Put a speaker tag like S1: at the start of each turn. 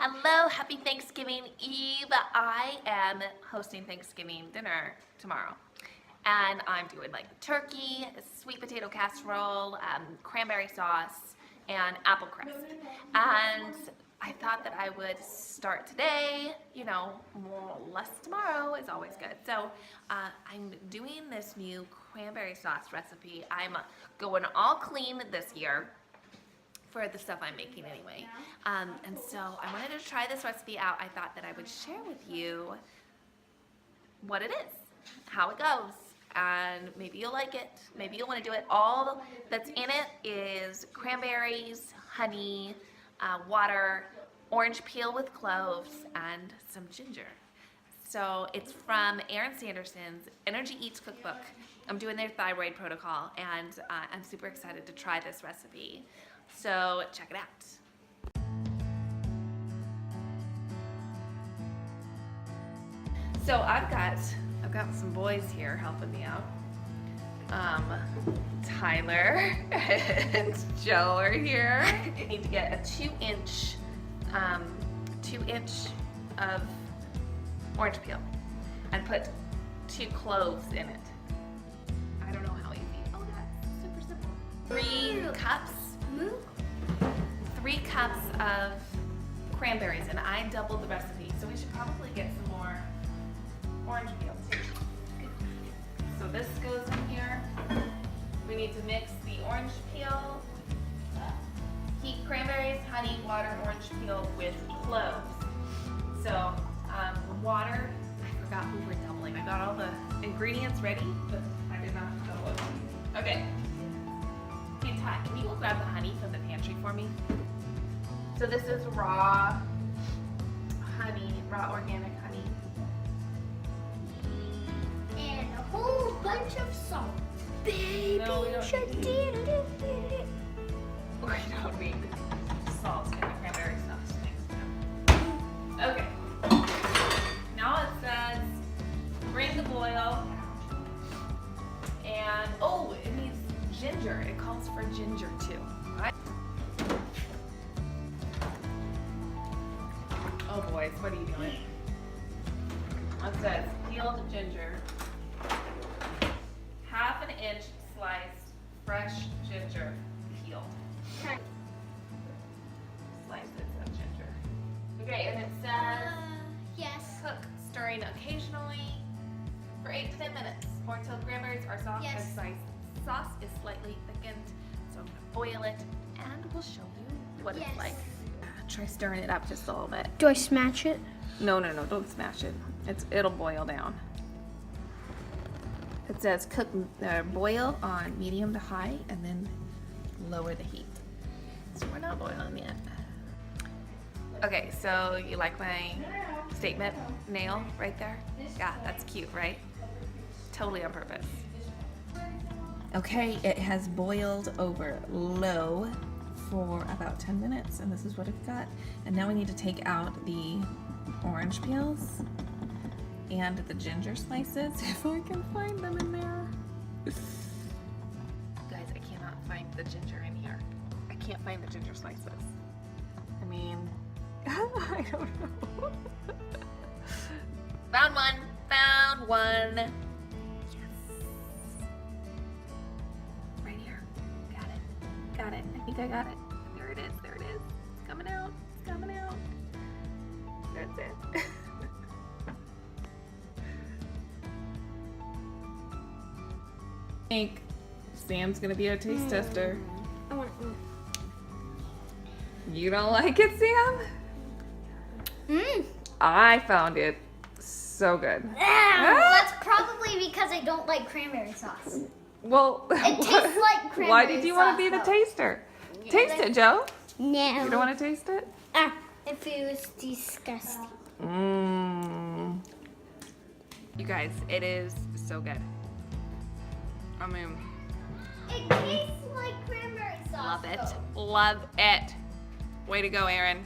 S1: Hello, happy Thanksgiving Eve. I am hosting Thanksgiving dinner tomorrow. And I'm doing like turkey, sweet potato casserole, cranberry sauce, and apple crisp. And I thought that I would start today, you know, more or less tomorrow is always good. So I'm doing this new cranberry sauce recipe. I'm going all clean this year for the stuff I'm making anyway. And so I wanted to try this recipe out. I thought that I would share with you what it is, how it goes, and maybe you'll like it, maybe you'll want to do it. All that's in it is cranberries, honey, water, orange peel with cloves, and some ginger. So it's from Erin Sanderson's Energy Eats cookbook. I'm doing their thyroid protocol, and I'm super excited to try this recipe. So check it out. So I've got some boys here helping me out. Tyler and Joe are here. I need to get a 2-inch of orange peel and put 2 cloves in it. I don't know how easy. Oh, that's super simple. 3 cups of cranberries, and I doubled the recipe, so we should probably get some more orange peel too. So this goes in here. We need to mix the orange peel, heat cranberries, honey, water, orange peel with cloves. So water, I forgot we were doubling. I got all the ingredients ready, but I did not double it. Okay. Hey Ty, can you go grab the honey from the pantry for me? So this is raw honey, raw organic honey.
S2: And a whole bunch of salt. Baby
S1: No, we don't
S2: shark.
S1: We don't need salt in the cranberry sauce. Okay. Now it says bring the boil. And oh, it needs ginger. It calls for ginger too. Right? Oh boys, what are you doing? It says peeled ginger, 1/2 inch sliced fresh ginger peeled. Slices of ginger. Okay, and it says
S2: Yes.
S1: cook, stirring occasionally for 8 to 10 minutes or until cranberries are soft
S2: Yes.
S1: and sauce is slightly thickened. So I'm gonna boil it and we'll show you what
S2: Yes.
S1: it's like. Try stirring it up just a little bit.
S2: Do I smash it?
S1: No, don't smash it. It'll boil down. It says cook, boil on medium to high, and then lower the heat. So we're not boiling yet. Okay, so you like my statement nail right there? Yeah, that's cute, right? Totally on purpose. Okay, it has boiled over low for about 10 minutes, and this is what it's got. And now we need to take out the orange peels and the ginger slices, if I can find them in there. Guys, I cannot find the ginger in here. I can't find the ginger slices. I mean, I don't know. Found one. Yes. Right here. Got it. I think I got it. There it is. It's coming out. That's it. I think Sam's gonna be our taste tester.
S2: I want to.
S1: You don't like it, Sam? I found it so good.
S2: That's probably because I don't like cranberry sauce.
S1: Well,
S2: It tastes like cranberry
S1: why did you want to be the
S2: sauce,
S1: taster? Taste it, Joe.
S2: No.
S1: You don't want to taste it?
S2: It feels disgusting.
S1: You guys, it is so good. I mean,
S2: It tastes like cranberry sauce.
S1: love it. Way to go, Erin.